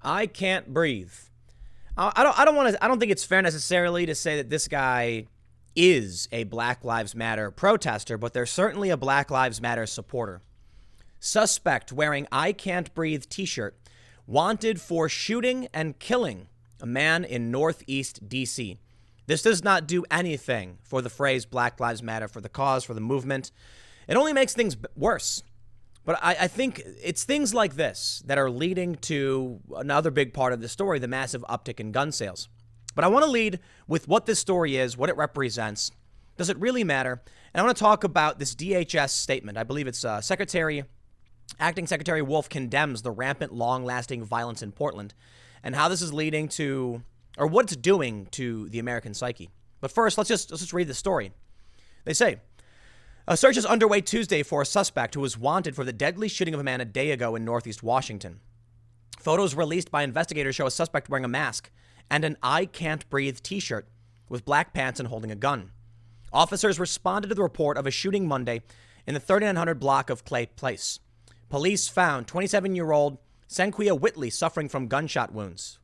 I can't breathe. I don't think it's fair necessarily to say that this guy is a Black Lives Matter protester, but there's certainly a Black Lives Matter supporter. Suspect wearing I can't breathe t-shirt, wanted for shooting and killing a man in Northeast DC. This does not do anything for the phrase Black Lives Matter, for the cause, for the movement. It only makes things worse. But I think it's things like this that are leading to another big part of the story, the massive uptick in gun sales. But I want to lead with what this story is, what it represents. Does it really matter? And I want to talk about this DHS statement. I believe it's Acting Secretary Wolf condemns the rampant, long-lasting violence in Portland and how this is leading to, or what it's doing to the American psyche. But first, let's just read the story. They say, a search is underway Tuesday for a suspect who was wanted for the deadly shooting of a man a day ago in Northeast Washington. Photos released by investigators show a suspect wearing a mask and an I can't breathe t-shirt with black pants and holding a gun. Officers responded to the report of a shooting Monday in the 3900 block of Clay Place. Police found 27-year-old Senquia Whitley suffering from gunshot wounds.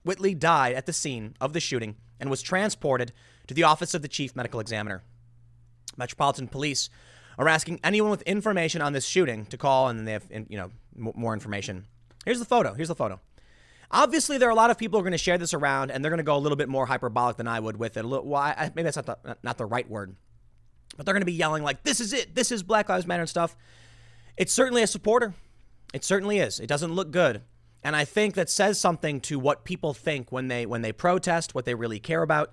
Whitley died at the scene of the shooting and was transported to the office of the chief medical examiner. Metropolitan Police are asking anyone with information on this shooting to call, and then they have, more information. Here's the photo. Obviously, there are a lot of people who are going to share this around, and they're going to go a little bit more hyperbolic than I would with it. Maybe that's not the right word, but they're going to be yelling like, "This is it. This is Black Lives Matter" and stuff. It's certainly a supporter. It certainly is. It doesn't look good, and I think that says something to what people think when they protest, what they really care about.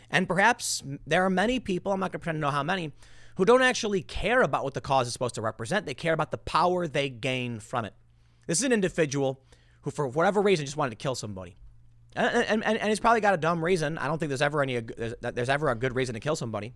And perhaps there are many people, I'm not going to pretend to know how many, who don't actually care about what the cause is supposed to represent. They care about the power they gain from it. This is an individual who, for whatever reason, just wanted to kill somebody. And he's probably got a dumb reason. I don't think there's ever a good reason to kill somebody.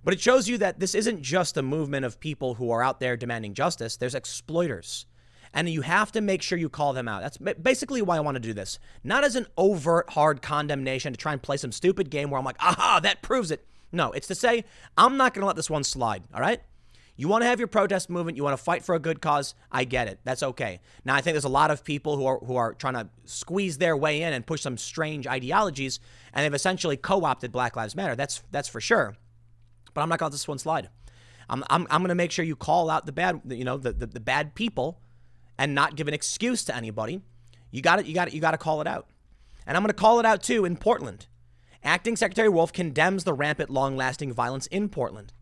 But it shows you that this isn't just a movement of people who are out there demanding justice. There's exploiters. And you have to make sure you call them out. That's basically why I want to do this. Not as an overt, hard condemnation to try and play some stupid game where I'm like, aha, that proves it. No, it's to say, I'm not going to let this one slide, all right? You want to have your protest movement. You want to fight for a good cause. I get it. That's okay. Now, I think there's a lot of people who are trying to squeeze their way in and push some strange ideologies, and they've essentially co-opted Black Lives Matter. That's for sure. But I'm not going to let this one slide. I'm going to make sure you call out the bad, the bad people, and not give an excuse to anybody. You got to call it out. And I'm going to call it out too in Portland. Acting Secretary Wolf condemns the rampant, long-lasting violence in Portland.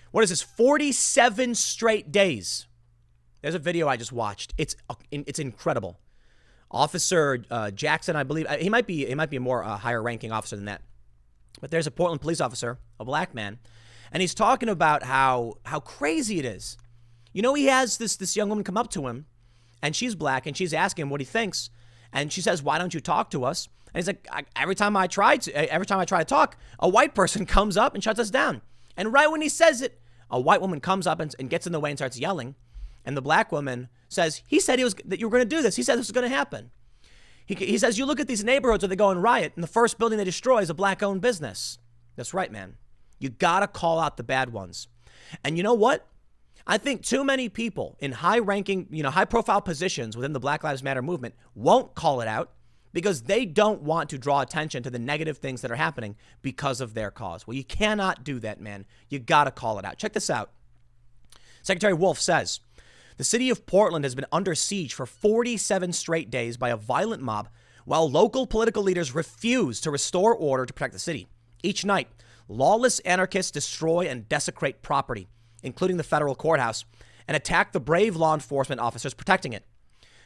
What is this? 47 straight days. There's a video I just watched. It's incredible. Officer Jackson, I believe, he might be a more higher-ranking officer than that. But there's a Portland police officer, a black man, and he's talking about how crazy it is. He has this young woman come up to him, and she's black, and she's asking him what he thinks. And she says, "Why don't you talk to us?" And he's like, every time I try to talk, a white person comes up and shuts us down. And right when he says it, a white woman comes up and gets in the way and starts yelling. And the black woman says, "He said that you were going to do this. He said this was going to happen." He says, "You look at these neighborhoods where they go and riot, and the first building they destroy is a black-owned business." That's right, man. You got to call out the bad ones. And you know what? I think too many people in high-ranking, high-profile positions within the Black Lives Matter movement won't call it out because they don't want to draw attention to the negative things that are happening because of their cause. Well, you cannot do that, man. You got to call it out. Check this out. Secretary Wolf says, the city of Portland has been under siege for 47 straight days by a violent mob while local political leaders refuse to restore order to protect the city. Each night, lawless anarchists destroy and desecrate property, including the federal courthouse, and attack the brave law enforcement officers protecting it.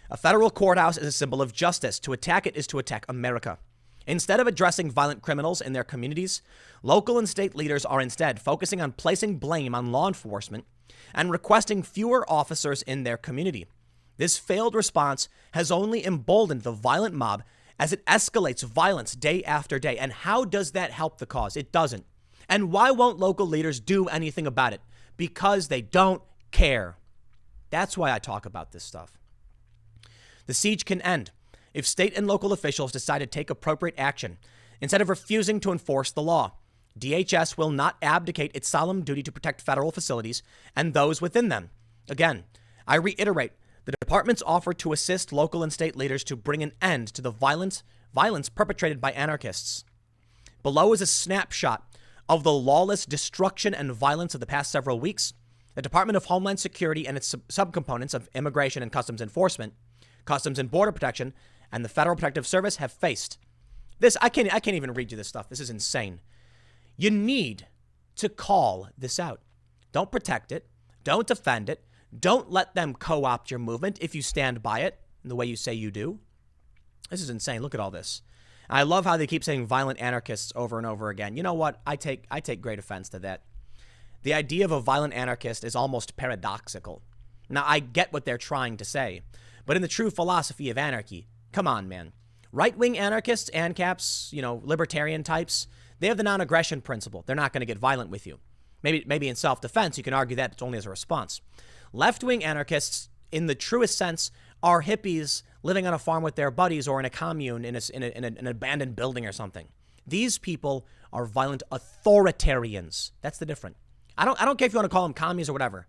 A federal courthouse is a symbol of justice. To attack it is to attack America. Instead of addressing violent criminals in their communities, local and state leaders are instead focusing on placing blame on law enforcement and requesting fewer officers in their community. This failed response has only emboldened the violent mob as it escalates violence day after day. And how does that help the cause? It doesn't. And why won't local leaders do anything about it? Because they don't care. That's why I talk about this stuff. The siege can end if state and local officials decide to take appropriate action instead of refusing to enforce the law. DHS will not abdicate its solemn duty to protect federal facilities and those within them. Again, I reiterate, The department's offer to assist local and state leaders to bring an end to the violence perpetrated by anarchists. Below is a snapshot of the lawless destruction and violence of the past several weeks. The Department of Homeland Security and its subcomponents of Immigration and Customs Enforcement, Customs and Border Protection, and the Federal Protective Service have faced. This, I can't even read you this stuff. This is insane. You need to call this out. Don't protect it. Don't defend it. Don't let them co-opt your movement if you stand by it in the way you say you do. This is insane. Look at all this. I love how they keep saying violent anarchists over and over again. You know what? I take great offense to that. The idea of a violent anarchist is almost paradoxical. Now, I get what they're trying to say, but in the true philosophy of anarchy, come on, man. Right-wing anarchists, ANCAPs, libertarian types, they have the non-aggression principle. They're not going to get violent with you. Maybe in self-defense, you can argue that it's only as a response. Left-wing anarchists, in the truest sense, are hippies living on a farm with their buddies or in a commune in an abandoned building or something. These people are violent authoritarians. That's the difference. I don't care if you want to call them commies or whatever.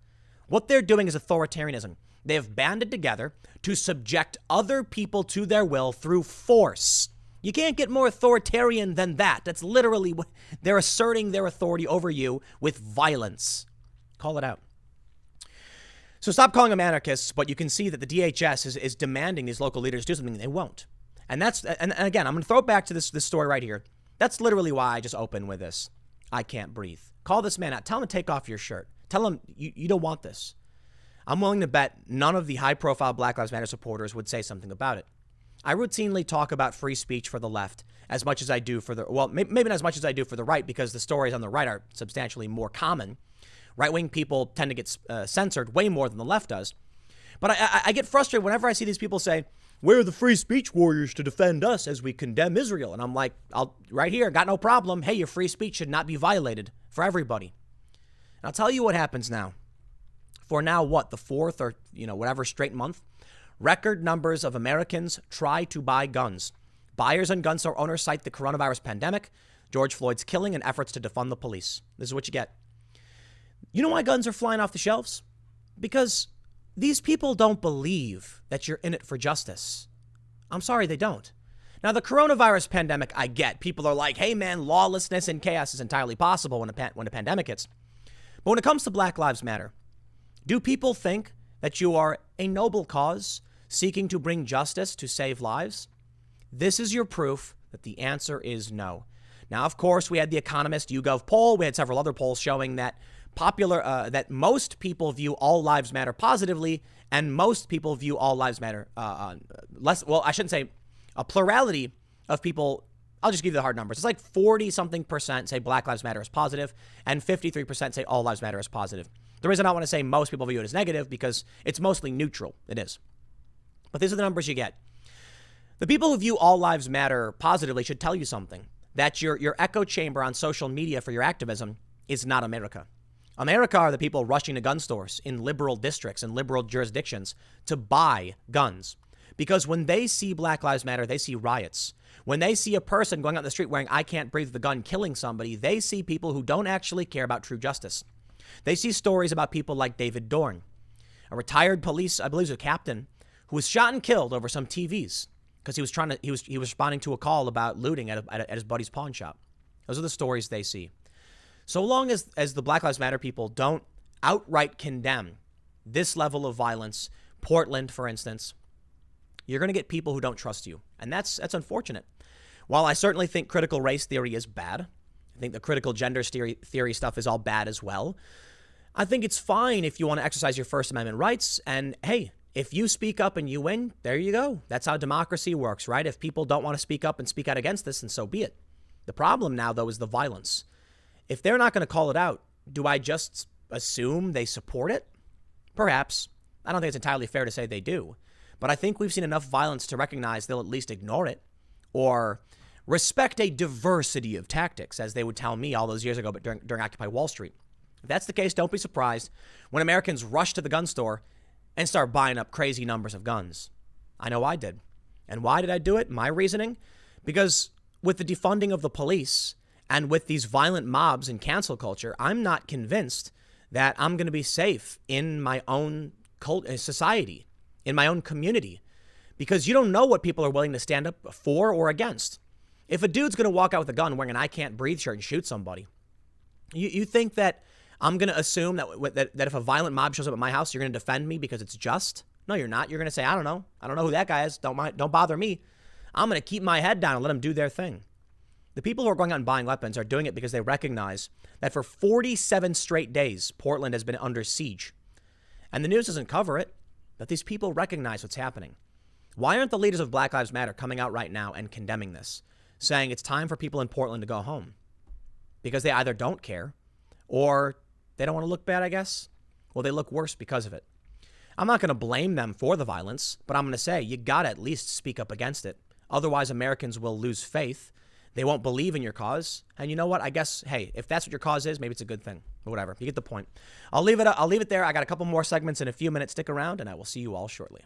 What they're doing is authoritarianism. They have banded together to subject other people to their will through force. You can't get more authoritarian than that. That's literally what they're asserting their authority over you with violence. Call it out. So stop calling them anarchists, but you can see that the DHS is demanding these local leaders do something they won't. And again, I'm going to throw it back to this story right here. That's literally why I just opened with this. I can't breathe. Call this man out. Tell him to take off your shirt. Tell him you don't want this. I'm willing to bet none of the high-profile Black Lives Matter supporters would say something about it. I routinely talk about free speech for the left as much as I do for maybe not as much as I do for the right, because the stories on the right are substantially more common. Right-wing people tend to get censored way more than the left does. But I get frustrated whenever I see these people say, we're the free speech warriors to defend us as we condemn Israel. And I'm like, right here, got no problem. Hey, your free speech should not be violated for everybody. And I'll tell you what happens now. For now, the fourth or, whatever straight month, record numbers of Americans try to buy guns. Buyers and gun store owners cite the coronavirus pandemic, George Floyd's killing, and efforts to defund the police. This is what you get. You know why guns are flying off the shelves? Because these people don't believe that you're in it for justice. I'm sorry, they don't. Now, the coronavirus pandemic, I get. People are like, hey, man, lawlessness and chaos is entirely possible when a pandemic hits. But when it comes to Black Lives Matter, do people think that you are a noble cause seeking to bring justice to save lives? This is your proof that the answer is no. Now, of course, we had the Economist YouGov poll. We had several other polls showing that that most people view all lives matter positively, and most people view all lives matter less. Well, I shouldn't say a plurality of people. I'll just give you the hard numbers. It's like 40-something% say Black Lives Matter is positive, and 53% say all lives matter is positive. The reason I want to say most people view it as negative because it's mostly neutral. It is. But these are the numbers you get. The people who view all lives matter positively should tell you something. That your echo chamber on social media for your activism is not America. America are the people rushing to gun stores in liberal districts and liberal jurisdictions to buy guns. Because when they see Black Lives Matter, they see riots. When they see a person going out in the street wearing I can't breathe the gun killing somebody, they see people who don't actually care about true justice. They see stories about people like David Dorn, a retired police, I believe, a captain who was shot and killed over some TVs because he was responding to a call about looting at his buddy's pawn shop. Those are the stories they see. So long as the Black Lives Matter people don't outright condemn this level of violence, Portland, for instance, you're going to get people who don't trust you. And that's unfortunate. While I certainly think critical race theory is bad, I think the critical gender theory stuff is all bad as well. I think it's fine if you want to exercise your First Amendment rights. And hey, if you speak up and you win, there you go. That's how democracy works, right? If people don't want to speak up and speak out against this, then so be it. The problem now, though, is the violence. If they're not going to call it out, do I just assume they support it? Perhaps. I don't think it's entirely fair to say they do. But I think we've seen enough violence to recognize they'll at least ignore it or respect a diversity of tactics, as they would tell me all those years ago, but during Occupy Wall Street. If that's the case, don't be surprised when Americans rush to the gun store and start buying up crazy numbers of guns. I know I did. And why did I do it? My reasoning? Because with the defunding of the police and with these violent mobs and cancel culture, I'm not convinced that I'm going to be safe in my own society. in my own community, because you don't know what people are willing to stand up for or against. If a dude's going to walk out with a gun wearing an I Can't Breathe shirt and shoot somebody, you think that I'm going to assume that if a violent mob shows up at my house, you're going to defend me because it's just? No, you're not. You're going to say, I don't know who that guy is. Don't bother me. I'm going to keep my head down and let them do their thing. The people who are going out and buying weapons are doing it because they recognize that for 47 straight days, Portland has been under siege. And the news doesn't cover it, but these people recognize what's happening. Why aren't the leaders of Black Lives Matter coming out right now and condemning this, saying it's time for people in Portland to go home? Because they either don't care or they don't want to look bad, I guess. Well, they look worse because of it. I'm not going to blame them for the violence, but I'm going to say you got to at least speak up against it. Otherwise, Americans will lose faith. They won't believe in your cause. And you know what? I guess, hey, if that's what your cause is, maybe it's a good thing. But whatever. You get the point. I'll leave it there. I got a couple more segments in a few minutes. Stick around, and I will see you all shortly.